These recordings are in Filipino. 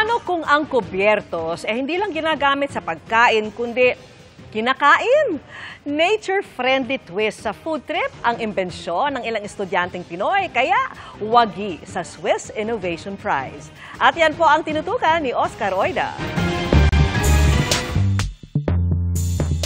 Paano kung ang kubyertos hindi lang ginagamit sa pagkain kundi kinakain? Nature-friendly twist sa food trip ang imbensyon ng ilang estudyanteng Pinoy, kaya wagi sa Swiss Innovation Prize. At yan po ang tinutukan ni Oscar Oida.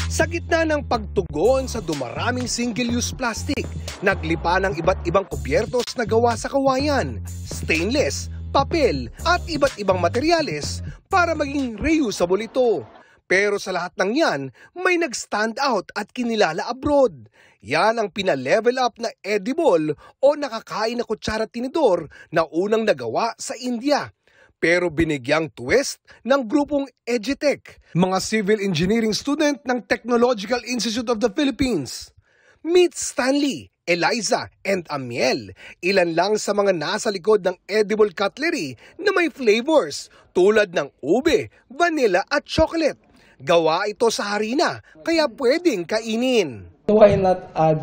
Sa gitna ng pagtugon sa dumaraming single-use plastic, naglipa ng iba't ibang kubyertos na gawa sa kawayan, stainless, papel at iba't ibang materyales para maging reusable ito. Pero sa lahat ng yan, may nag-stand out at kinilala abroad. Yan ang pina-level up na edible o nakakain na kutsara tinidor na unang nagawa sa India. Pero binigyang twist ng grupong EGITEC, mga civil engineering student ng Technological Institute of the Philippines. Meet Stanley, Eliza, and Amiel, ilan lang sa mga nasa likod ng edible cutlery na may flavors tulad ng ube, vanilla at chocolate. Gawa ito sa harina, kaya pwedeng kainin. Why not add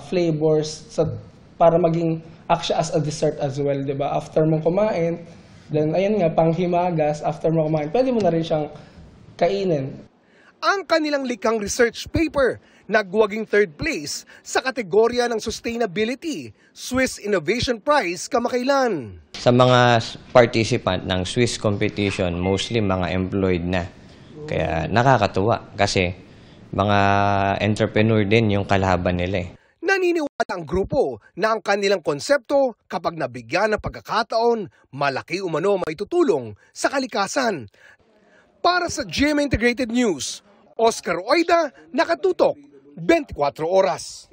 flavors para maging act as a dessert as well, di ba? After mong kumain, then ayun nga, panghimagas, after mo kumain, pwede mo na rin siyang kainin. Ang kanilang likhang research paper, nagwaging third place sa kategorya ng sustainability, Swiss Innovation Prize kamakailan. Sa mga participant ng Swiss competition, mostly mga employed na. Kaya nakakatuwa kasi mga entrepreneur din yung kalaban nila eh. Naniniwala ang grupo na ang kanilang konsepto kapag nabigyan ng pagkakataon, malaki umano maitutulong sa kalikasan. Para sa GMA Integrated News, Oscar Oida, nakatutok 24 oras.